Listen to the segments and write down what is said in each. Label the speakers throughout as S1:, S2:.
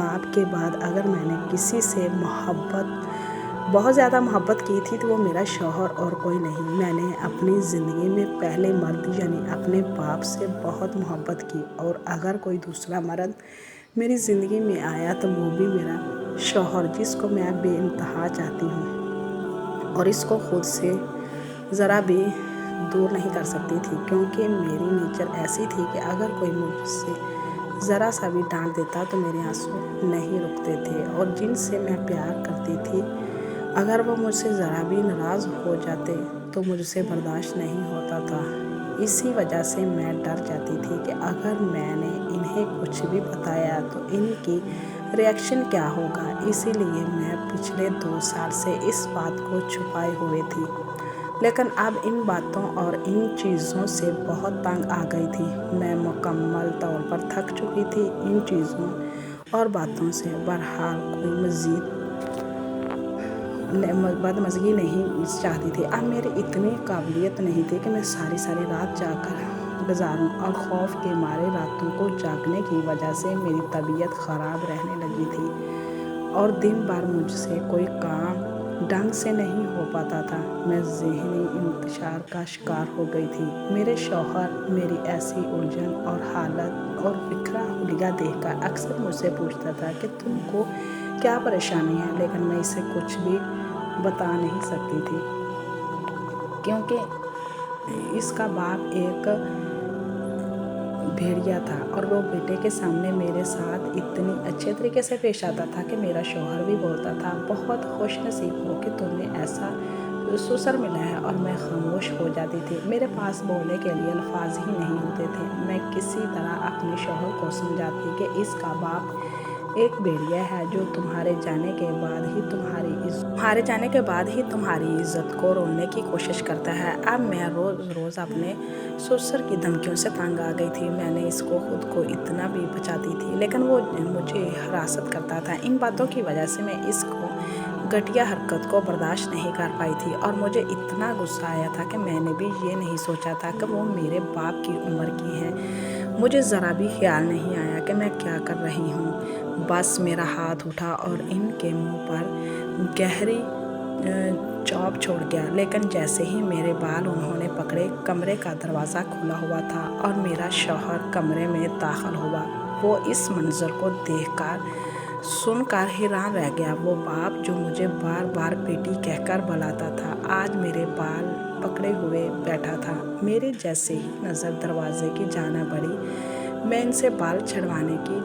S1: باپ کے بعد اگر میں نے کسی سے بہت زیادہ محبت کی تھی تو وہ میرا شوہر اور کوئی نہیں۔ میں نے اپنی زندگی میں پہلے مرد یعنی اپنے باپ سے بہت محبت کی، اور اگر کوئی دوسرا مرد میری زندگی میں آیا تو وہ بھی میرا شوہر، جس کو میں بے انتہا چاہتی ہوں اور اس کو خود سے ذرا بھی دور نہیں کر سکتی تھی، کیونکہ میری نیچر ایسی تھی کہ اگر کوئی مجھ سے ذرا سا بھی ڈانٹ دیتا تو میرے آنسو نہیں رکتے تھے، اور جن سے میں پیار کرتی تھی اگر وہ مجھ سے ذرا بھی ناراض ہو جاتے تو مجھ سے برداشت نہیں ہوتا تھا۔ اسی وجہ سے میں ڈر جاتی تھی کہ اگر میں نے انہیں کچھ بھی بتایا تو ان کی ریئیکشن کیا ہوگا، اسی لیے میں پچھلے 2 سال سے اس بات کو چھپائے ہوئے تھی۔ لیکن اب ان باتوں اور ان چیزوں سے بہت تنگ آ گئی تھی۔ میں مکمل طور پر تھک چکی تھی ان چیزوں اور باتوں سے۔ بہرحال کوئی مزید بدمزگی نہیں چاہتی تھی۔ اب میری اتنی قابلیت نہیں تھی کہ میں ساری رات جاگ کر گزاروں، اور خوف کے مارے راتوں کو جاگنے کی وجہ سے میری طبیعت خراب رہنے لگی تھی، اور دن بھر مجھ سے کوئی کام ڈھنگ سے نہیں ہو پاتا تھا۔ میں ذہنی انتشار کا شکار ہو گئی تھی۔ میرے شوہر میری ایسی الجھن اور حالت اور بکھرا حلیہ دیکھ کر اکثر مجھ سے پوچھتا تھا کہ تم کو کیا پریشانی ہے، لیکن میں اسے کچھ بھی بتا نہیں سکتی تھی، کیونکہ اس کا باپ ایک بھیڑیا تھا، اور وہ بیٹے کے سامنے میرے ساتھ اتنی اچھے طریقے سے پیش آتا تھا کہ میرا شوہر بھی بولتا تھا، بہت خوش نصیب ہو کہ تمہیں ایسا سسر ملا ہے، اور میں خاموش ہو جاتی تھی۔ میرے پاس بولنے کے لیے الفاظ ہی نہیں ہوتے تھے۔ میں کسی طرح اپنے شوہر کو سمجھاتی کہ اس کا باپ ایک بھیڑیا ہے جو تمہارے جانے کے بعد ہی تمہاری عزت کو رولنے کی کوشش کرتا ہے۔ اب میں روز اپنے سسر کی دھمکیوں سے تنگ آ گئی تھی۔ میں نے اس کو خود کو اتنا بھی بچاتی تھی، لیکن وہ مجھے ہراساں کرتا تھا۔ ان باتوں کی وجہ سے میں اس کو گھٹیا حرکت کو برداشت نہیں کر پائی تھی، اور مجھے اتنا غصہ آیا تھا کہ میں نے بھی یہ نہیں سوچا تھا کہ وہ میرے باپ کی عمر کی ہیں۔ مجھے ذرا بھی خیال نہیں آیا کہ میں کیا کر رہی ہوں۔ بس میرا ہاتھ اٹھا اور ان کے منہ پر گہری چوب چھوڑ گیا، لیکن جیسے ہی میرے بال انہوں نے پکڑے، کمرے کا دروازہ کھلا ہوا تھا اور میرا شوہر کمرے میں داخل ہوا۔ وہ اس منظر کو دیکھ کر سن کر حیران رہ گیا۔ وہ باپ جو مجھے بار بار بیٹی کہہ کر بلاتا تھا، آج میرے بال پکڑے ہوئے بیٹھا تھا۔ میری جیسے ہی نظر دروازے کی جانب بڑھی، میں ان سے بال چھڑوانے کی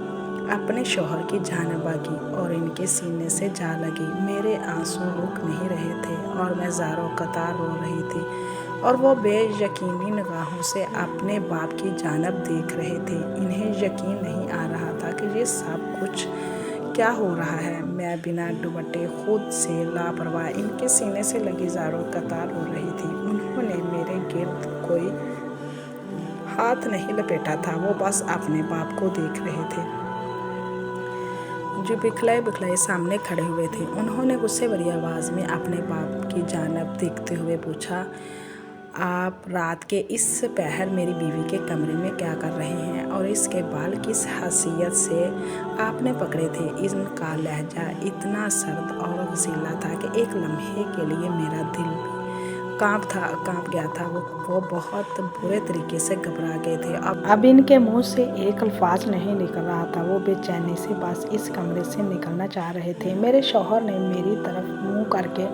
S1: اپنے شوہر کی جانب بھاگی اور ان کے سینے سے جا لگی۔ میرے آنسو رک نہیں رہے تھے اور میں زاروں قطار رو رہی تھی، اور وہ بے یقینی نگاہوں سے اپنے باپ کی جانب دیکھ رہے تھے۔ انہیں یقین نہیں آ رہا تھا کہ یہ سب کچھ کیا ہو رہا ہے۔ میں بنا دوپٹے، خود سے لاپرواہ، ان کے سینے سے لگی زاروں قطار رو رہی تھی۔ انہوں نے میرے گرد کوئی ہاتھ نہیں لپیٹا تھا، وہ بس اپنے باپ کو دیکھ رہے تھے جو بکھلائے سامنے کھڑے ہوئے تھے۔ انہوں نے غصے بھری آواز میں اپنے باپ کی جانب دیکھتے ہوئے پوچھا، آپ رات کے اس پہر میری بیوی کے کمرے میں کیا کر رہے ہیں، اور اس کے بال کس حیثیت سے آپ نے پکڑے تھے؟ ان کا لہجہ اتنا سرد اور غضیلا تھا کہ ایک لمحے کے لیے میرا دل بھی کانپ گیا تھا۔ وہ بہت برے طریقے سے گھبرا گئے تھے۔ اب ان کے منہ سے ایک الفاظ نہیں نکل رہا تھا۔ وہ بے چینی سے بس اس کمرے سے نکلنا چاہ رہے تھے۔ میرے شوہر نے میری طرف منہ کر کے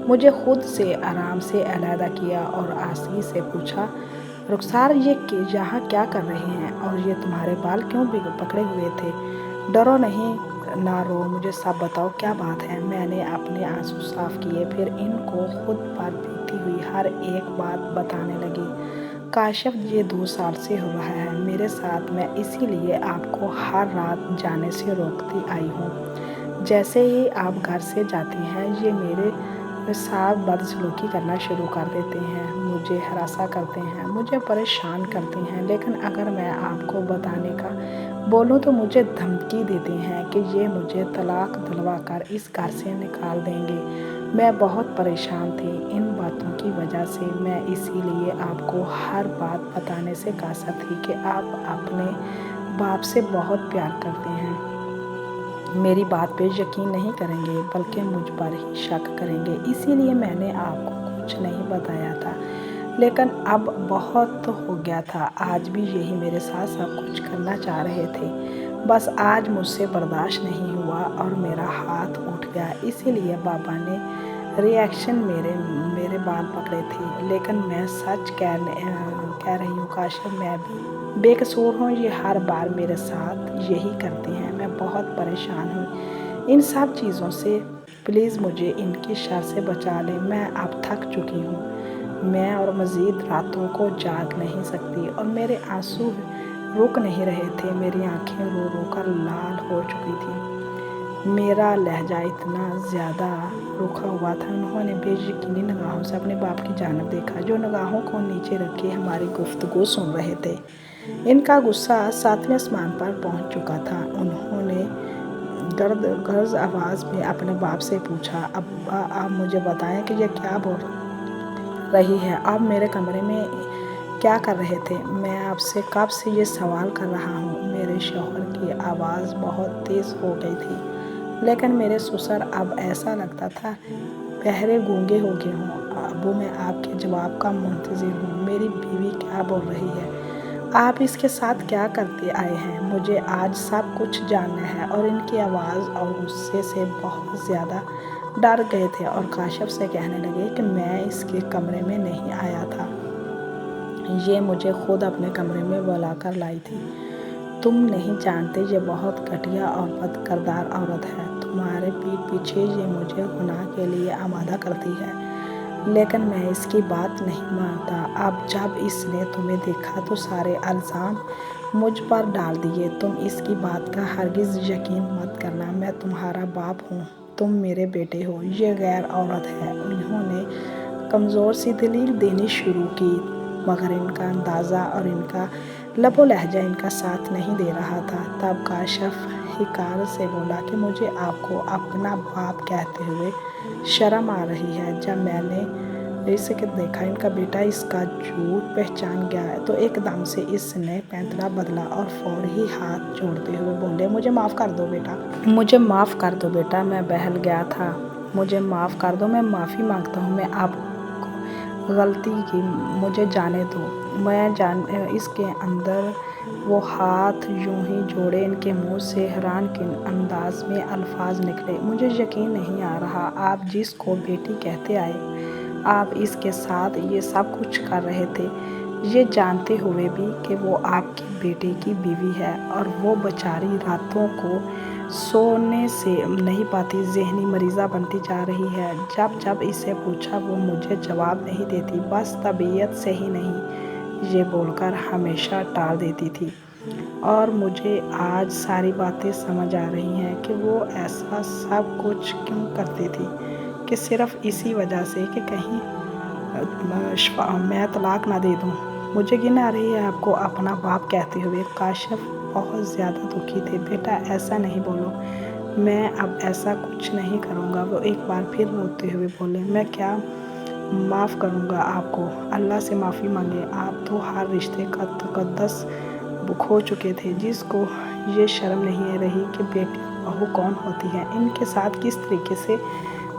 S1: مجھے خود سے آرام سے علیحدہ کیا اور آہستگی سے پوچھا، رخسار، یہ یہاں کیا کر رہے ہیں، اور یہ تمہارے بال کیوں پکڑے ہوئے تھے؟ ڈرو نہیں، نہ رو، مجھے سب بتاؤ، کیا بات ہے؟ میں نے اپنے آنسو صاف کیے، پھر ان کو خود پر بیتی ہوئی ہر ایک بات بتانے لگی۔ کاشف، یہ 2 سال سے ہو رہا ہے میرے ساتھ، میں اسی لیے آپ کو ہر رات جانے سے روکتی آئی ہوں۔ جیسے ہی آپ گھر سے جاتی ہیں، یہ میرے ساتھ بدسلوکی کرنا شروع کر دیتے ہیں، مجھے ہراساں کرتے ہیں، مجھے پریشان کرتے ہیں، لیکن اگر میں آپ کو بتانے کا بولوں تو مجھے دھمکی دیتے ہیں کہ یہ مجھے طلاق دلوا کر اس گھر سے نکال دیں گے۔ میں بہت پریشان تھی ان باتوں کی وجہ سے۔ میں اسی لیے آپ کو ہر بات بتانے سے قاصر تھی کہ آپ اپنے باپ سے بہت پیار کرتے ہیں۔ میری بات پہ یقین نہیں کریں گے بلکہ مجھ پر ہی شک کریں گے، اسی لیے میں نے آپ کو کچھ نہیں بتایا تھا، لیکن اب بہت ہو گیا تھا۔ آج بھی یہی میرے ساتھ سب کچھ کرنا چاہ رہے تھے، بس آج مجھ سے برداشت نہیں ہوا اور میرا ہاتھ اٹھ گیا۔ اسی لیے بابا نے ریئیکشن میرے بال پکڑے تھے، لیکن میں سچ کہہ رہی ہوں کاشف، میں بھی بے قصور ہوں۔ یہ ہر بار میرے ساتھ یہی کرتے ہیں۔ میں بہت پریشان ہوں ان سب چیزوں سے، پلیز مجھے ان کی شر سے بچا لیں۔ میں اب تھک چکی ہوں، میں اور مزید راتوں کو جاگ نہیں سکتی، اور میرے آنسو رک نہیں رہے تھے، میری آنکھیں رو رو کر لال ہو چکی تھیں۔ میرا لہجہ اتنا زیادہ رکھا ہوا تھا۔ انہوں نے بے یقینی نگاہوں سے اپنے باپ کی جانب دیکھا، جو نگاہوں کو نیچے رکھے ہماری گفتگو سن رہے تھے۔ ان کا غصہ 7ویں آسمان پر پہنچ چکا تھا۔ انہوں نے گرج آواز میں اپنے باپ سے پوچھا، ابا آپ مجھے بتائیں کہ یہ کیا بول رہی ہے؟ آپ میرے کمرے میں کیا کر رہے تھے؟ میں آپ سے کب سے یہ سوال کر رہا ہوں۔ میرے شوہر کی آواز بہت تیز ہو گئی تھی، لیکن میرے سسر اب ایسا لگتا تھا بہرے گونگے ہو گئے ہوں۔ ابو میں آپ کے جواب کا منتظر ہوں۔ میری بیوی کیا بول رہی ہے؟ آپ اس کے ساتھ کیا کرتے آئے ہیں؟ مجھے آج سب کچھ جاننا ہے۔ اور ان کی آواز اور غصے سے بہت زیادہ ڈر گئے تھے اور کاشف سے کہنے لگے کہ میں اس کے کمرے میں نہیں آیا تھا، یہ مجھے خود اپنے کمرے میں بلا کر لائی تھی۔ تم نہیں جانتے یہ بہت گھٹیا اور بد کردار عورت ہے، تمہارے پیٹھ پیچھے یہ مجھے گناہ کے لیے آمادہ کرتی ہے، لیکن میں اس کی بات نہیں مانتا۔ اب جب اس نے تمہیں دیکھا تو سارے الزام مجھ پر ڈال دیے۔ تم اس کی بات کا ہرگز یقین مت کرنا، میں تمہارا باپ ہوں، تم میرے بیٹے ہو، یہ غیر عورت ہے۔ انہوں نے کمزور سی دلیل دینی شروع کی، مگر ان کا انداز اور ان کا لب و لہجہ ان کا ساتھ نہیں دے رہا تھا۔ تب کاشف حقارت سے بولا کہ مجھے آپ کو اپنا باپ کہتے ہوئے شرم آ رہی ہے۔ جب میں نے اسے دیکھا ان کا بیٹا اس کا جھوٹ پہچان گیا تو ایک دم سے اس نے فیصلہ بدلا اور فوری ہاتھ جوڑتے ہوئے بولے، مجھے معاف کر دو بیٹا، مجھے معاف کر دو بیٹا، میں بہل گیا تھا، مجھے معاف کر دو، میں معافی مانگتا ہوں، میں آپ کو غلطی کی، مجھے جانے دو۔ اس کے اندر وہ ہاتھ یوں ہی جوڑے، ان کے منہ سے حیران کن انداز میں الفاظ نکلے، مجھے یقین نہیں آ رہا، آپ جس کو بیٹی کہتے آئے، آپ اس کے ساتھ یہ سب کچھ کر رہے تھے، یہ جانتے ہوئے بھی کہ وہ آپ کے بیٹے کی بیوی ہے، اور وہ بیچاری راتوں کو سونے سے نہیں پاتی، ذہنی مریضہ بنتی جا رہی ہے۔ جب اسے پوچھا وہ مجھے جواب نہیں دیتی، بس طبیعت سے ہی نہیں یہ بول کر ہمیشہ ٹال دیتی تھی، اور مجھے آج ساری باتیں سمجھ آ رہی ہیں کہ وہ ایسا سب کچھ کیوں کرتی تھی، کہ صرف اسی وجہ سے کہ کہیں میں طلاق نہ دے دوں۔ مجھے گھن آ رہی ہے آپ کو اپنا باپ کہتے ہوئے۔ کاشف بہت زیادہ دکھی تھے۔ بیٹا ایسا نہیں بولو، میں اب ایسا کچھ نہیں کروں گا۔ وہ ایک بار پھر روتے ہوئے بولے، میں کیا معاف کروں گا آپ کو، اللہ سے معافی مانگے، آپ تو ہر رشتے کا تقدس کھو چکے تھے، جس کو یہ شرم نہیں رہی کہ بیٹی اور بہو کون ہوتی ہیں، ان کے ساتھ کس طریقے سے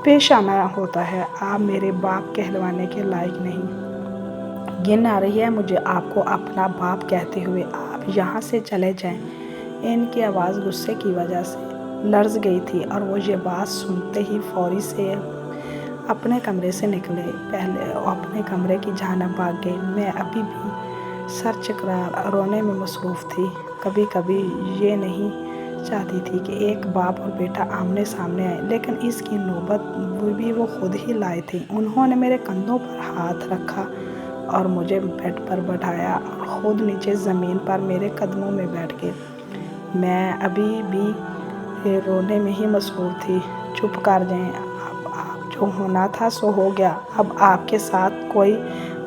S1: پیش آنا ہوتا ہے، آپ میرے باپ کہلوانے کے لائق نہیں۔ گھن آ رہی ہے مجھے آپ کو اپنا باپ کہتے ہوئے، آپ یہاں سے چلے جائیں۔ ان کی آواز غصے کی وجہ سے لرز گئی تھی، اور وہ یہ بات سنتے ہی فوری سے اپنے کمرے سے نکلے، پہلے اپنے کمرے کی جانب بھاگ گئے۔ میں ابھی بھی سرچکرار رونے میں مصروف تھی، کبھی کبھی یہ نہیں چاہتی تھی کہ ایک باپ اور بیٹا آمنے سامنے آئے، لیکن اس کی نوبت بھی وہ خود ہی لائے تھے۔ انہوں نے میرے کندھوں پر ہاتھ رکھا اور مجھے بیڈ پر بٹھایا اور خود نیچے زمین پر میرے قدموں میں بیٹھ گئے۔ میں ابھی بھی رونے میں ہی مصروف تھی۔ چپ کر جائیں، اب جو ہونا تھا سو ہو گیا، اب آپ کے ساتھ کوئی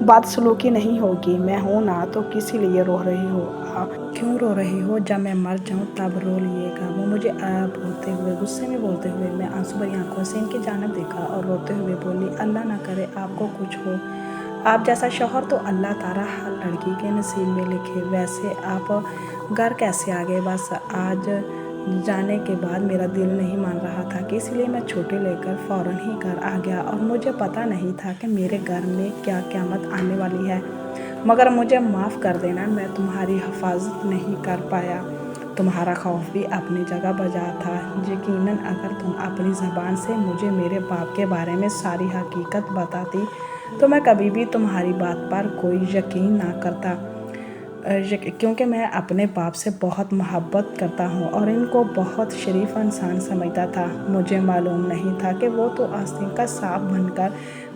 S1: بدسلوکی نہیں ہوگی۔ میں ہوں نا، تو کس لیے رو رہی ہو؟ کیوں رو رہی ہو؟ جب میں مر جاؤں تب رو لیے گا۔ وہ مجھے بولتے ہوئے، غصے میں بولتے ہوئے، میں آنسو بھری آنکھوں سے ان کی جانب دیکھا اور روتے ہوئے بولی، اللہ نہ کرے آپ کو کچھ ہو، آپ جیسا شوہر تو اللہ تعالیٰ ہر لڑکی کے نصیب میں لکھے۔ ویسے آپ گھر کیسے آ گئے؟ بس آج جانے کے بعد میرا دل نہیں مان رہا تھا کہ اس لیے میں چھٹی لے کر فوراً ہی گھر آ گیا اور مجھے پتہ نہیں تھا کہ میرے گھر میں کیا قیامت آنے والی ہے۔ مگر مجھے معاف کر دینا، میں تمہاری حفاظت نہیں کر پایا۔ تمہارا خوف بھی اپنی جگہ بجا تھا۔ یقیناً اگر تم اپنی زبان سے مجھے میرے باپ کے بارے میں ساری حقیقت بتاتی تو میں کبھی بھی تمہاری بات پر کوئی یقین نہ کرتا، کیونکہ میں اپنے باپ سے بہت محبت کرتا ہوں اور ان کو بہت شریف انسان سمجھتا تھا۔ مجھے معلوم نہیں تھا کہ وہ تو آستین کا سانپ بن کر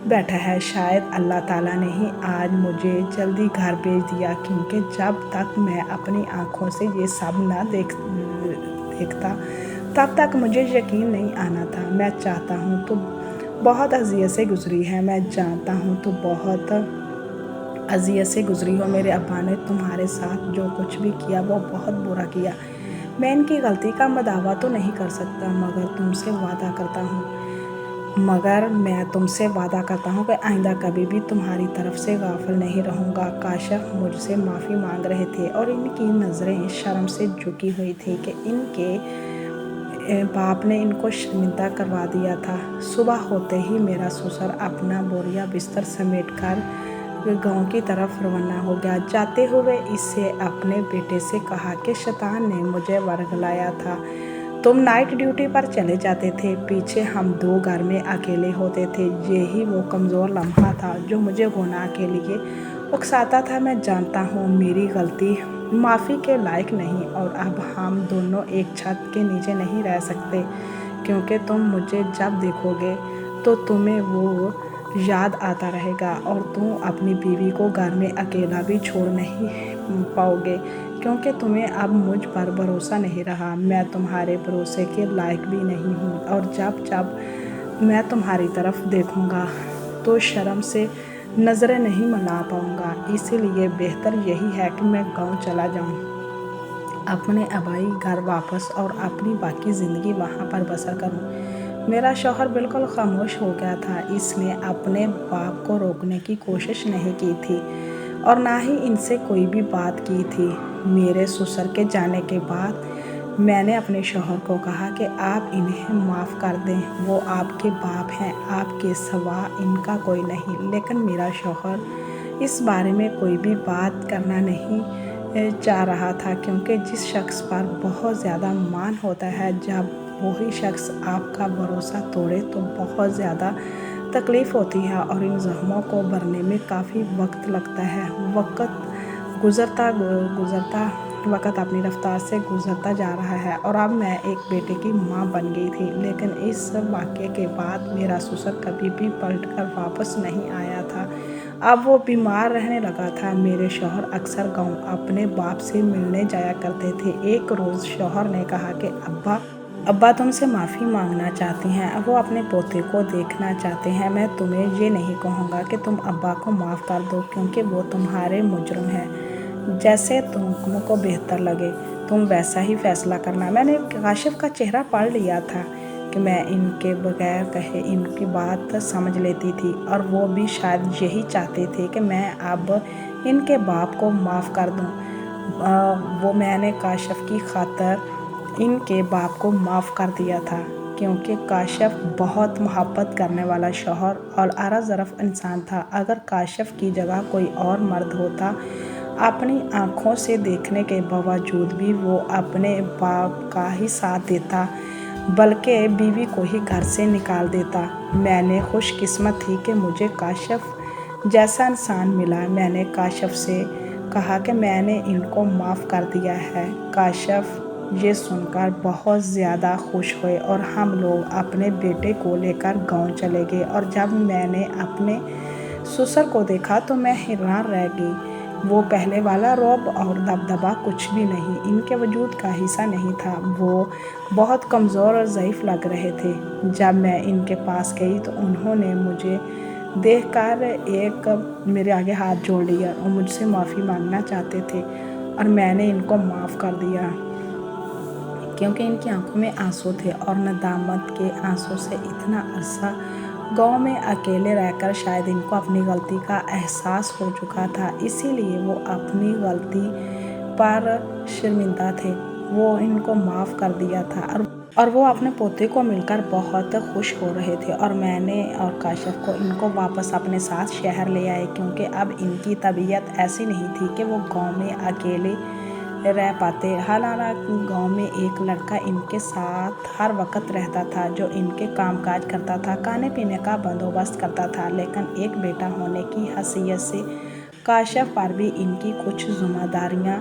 S1: بیٹھا ہے۔ شاید اللہ تعالیٰ نے ہی آج مجھے جلدی گھر بھیج دیا، کیونکہ جب تک میں اپنی آنکھوں سے یہ سب نہ دیکھتا تب تک مجھے یقین نہیں آنا تھا۔ میں چاہتا ہوں تو بہت اذیت سے گزری ہے، میں جانتا ہوں تو بہت اذیت سے گزری ہو۔ میرے ابا نے تمہارے ساتھ جو کچھ بھی کیا وہ بہت برا کیا۔ میں ان کی غلطی کا مداوع تو نہیں کر سکتا، مگر میں تم سے وعدہ کرتا ہوں کہ آئندہ کبھی بھی تمہاری طرف سے غافل نہیں رہوں گا۔ کاشف مجھ سے معافی مانگ رہے تھے اور ان کی نظریں شرم سے جھکی ہوئی تھیں کہ ان کے باپ نے ان کو شرمندہ کروا دیا تھا۔ صبح ہوتے ہی میرا سسر اپنا بوریا بستر سمیٹ کر گاؤں کی طرف روانہ ہو گیا۔ جاتے ہوئے اس نے اپنے بیٹے سے کہا کہ شیطان نے مجھے ورگلایا تھا، تم نائٹ ڈیوٹی پر چلے جاتے تھے، پیچھے ہم دو گھر میں اکیلے ہوتے تھے۔ یہی وہ کمزور لمحہ تھا جو مجھے گناہ کے لیے اکساتا تھا۔ میں جانتا ہوں میری غلطی معافی کے لائق نہیں، اور اب ہم دونوں ایک چھت کے نیچے نہیں رہ سکتے، کیونکہ تم مجھے جب دیکھو گے تو تمہیں وہ یاد آتا رہے گا اور تم اپنی بیوی کو گھر میں اکیلا بھی چھوڑ نہیں پاؤ گے، کیونکہ تمہیں اب مجھ پر بھروسہ نہیں رہا۔ میں تمہارے بھروسے کے لائق بھی نہیں ہوں، اور جب میں تمہاری طرف دیکھوں گا تو شرم سے نظریں نہیں ملا پاؤں گا۔ اسی لیے بہتر یہی ہے کہ میں گاؤں چلا جاؤں، اپنے آبائی گھر واپس اور اپنی باقی زندگی وہاں پر بسر کروں۔ میرا شوہر بالکل خاموش ہو گیا تھا۔ اس نے اپنے باپ کو روکنے کی کوشش نہیں کی تھی اور نہ ہی ان سے کوئی بھی بات کی تھی۔ میرے سسر کے جانے کے بعد میں نے اپنے شوہر کو کہا کہ آپ انہیں معاف کر دیں، وہ آپ کے باپ ہیں، آپ کے سوا ان کا کوئی نہیں۔ لیکن میرا شوہر اس بارے میں کوئی بھی بات کرنا نہیں چاہ رہا تھا، کیونکہ جس شخص پر بہت زیادہ مان ہوتا ہے، جب وہی شخص آپ کا بھروسہ توڑے تو بہت زیادہ تکلیف ہوتی ہے اور ان زخموں کو بھرنے میں کافی وقت لگتا ہے۔ وقت اپنی رفتار سے گزرتا جا رہا ہے اور اب میں ایک بیٹے کی ماں بن گئی تھی، لیکن اس واقعے کے بعد میرا سسر کبھی بھی پلٹ کر واپس نہیں آیا تھا۔ اب وہ بیمار رہنے لگا تھا۔ میرے شوہر اکثر گاؤں اپنے باپ سے ملنے جایا کرتے تھے۔ ایک روز شوہر نے کہا کہ ابا تم سے معافی مانگنا چاہتے ہیں، وہ اپنے پوتے کو دیکھنا چاہتے ہیں۔ میں تمہیں یہ نہیں کہوں گا کہ تم ابا کو معاف کر دو، کیونکہ وہ تمہارے مجرم ہیں۔ جیسے تم کو بہتر لگے تم ویسا ہی فیصلہ کرنا۔ میں نے کاشف کا چہرہ پڑھ لیا تھا کہ میں ان کے بغیر کہے ان کی بات سمجھ لیتی تھی، اور وہ بھی شاید یہی چاہتے تھے کہ میں اب ان کے باپ کو معاف کر دوں۔ میں نے کاشف کی خاطر ان کے باپ کو معاف کر دیا تھا، کیونکہ کاشف بہت محبت کرنے والا شوہر اور ارا ظرف انسان تھا۔ اگر کاشف کی جگہ کوئی اور مرد ہوتا، اپنی آنکھوں سے دیکھنے کے باوجود بھی وہ اپنے باپ کا ہی ساتھ دیتا، بلکہ بیوی کو ہی گھر سے نکال دیتا۔ میں نے خوش قسمت تھی کہ مجھے کاشف جیسا انسان ملا۔ میں نے کاشف سے کہا کہ میں نے ان کو معاف کر دیا ہے۔ کاشف یہ سن کر بہت زیادہ خوش ہوئے اور ہم لوگ اپنے بیٹے کو لے کر گاؤں چلے گئے، اور جب میں نے اپنے سسر کو دیکھا تو میں حیران رہ گئی۔ وہ پہلے والا رعب اور دبدبا کچھ بھی نہیں، ان کے وجود کا حصہ نہیں تھا۔ وہ بہت کمزور اور ضعیف لگ رہے تھے۔ جب میں ان کے پاس گئی تو انہوں نے مجھے دیکھ کر میرے آگے ہاتھ جوڑ لیا اور مجھ سے معافی مانگنا چاہتے تھے، اور میں نے ان کو معاف کر دیا، کیونکہ ان کی آنکھوں میں آنسو تھے اور ندامت کے آنسو سے اتنا عرصہ گاؤں میں اکیلے رہ کر شاید ان کو اپنی غلطی کا احساس ہو چکا تھا، اسی لیے وہ اپنی غلطی پر شرمندہ تھے۔ وہ ان کو معاف کر دیا تھا اور وہ اپنے پوتے کو مل کر بہت خوش ہو رہے تھے، اور میں نے اور کاشف کو ان کو واپس اپنے ساتھ شہر لے آئے، کیونکہ اب ان کی طبیعت ایسی نہیں تھی کہ وہ گاؤں میں اکیلے رہ پاتے۔ حالانکہ گاؤں میں ایک لڑکا ان کے ساتھ ہر وقت رہتا تھا، جو ان کے کام کاج کرتا تھا، کھانے پینے کا بندوبست کرتا تھا، لیکن ایک بیٹا ہونے کی حیثیت سے کاشف پر بھی ان کی کچھ ذمہ داریاں،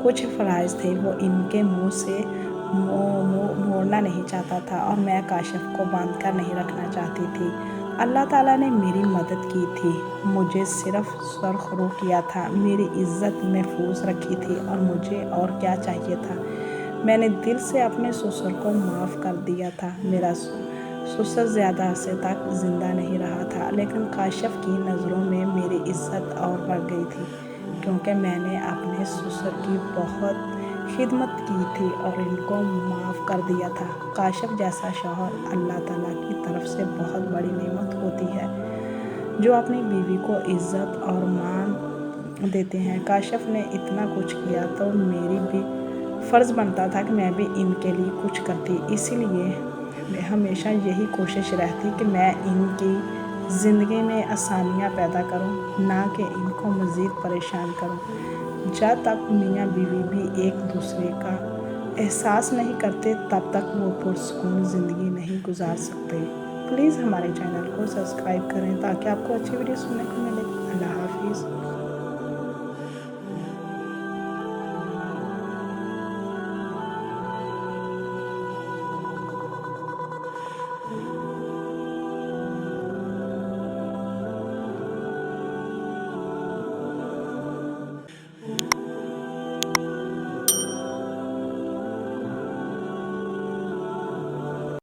S1: کچھ فرائض تھے، وہ ان کے منہ سے موڑنا نہیں چاہتا تھا، اور میں کاشف کو باندھ کر نہیں رکھنا چاہتی تھی۔ اللہ تعالیٰ نے میری مدد کی تھی، مجھے صرف سرخرو کیا تھا، میری عزت محفوظ رکھی تھی، اور مجھے اور کیا چاہیے تھا۔ میں نے دل سے اپنے سسر کو معاف کر دیا تھا۔ میرا سسر زیادہ عرصے تک زندہ نہیں رہا تھا، لیکن کاشف کی نظروں میں میری عزت اور بڑھ گئی تھی، کیونکہ میں نے اپنے سسر کی بہت خدمت کی تھی اور ان کو معاف کر دیا تھا۔ کاشف جیسا شوہر اللہ تعالیٰ کی طرف سے بہت بڑی نعمت ہوتی ہے، جو اپنی بیوی کو عزت اور مان دیتے ہیں۔ کاشف نے اتنا کچھ کیا تو میری بھی فرض بنتا تھا کہ میں بھی ان کے لیے کچھ کرتی، اسی لیے ہمیشہ یہی کوشش رہتی کہ میں ان کی زندگی میں آسانیاں پیدا کروں، نہ کہ ان کو مزید پریشان کروں۔ جب تک میاں بیوی بھی ایک دوسرے کا احساس نہیں کرتے، تب تک وہ پرسکون زندگی نہیں گزار سکتے۔ پلیز ہمارے چینل کو سبسکرائب کریں تاکہ آپ کو اچھی ویڈیو سننے کو ملے۔ اللہ حافظ۔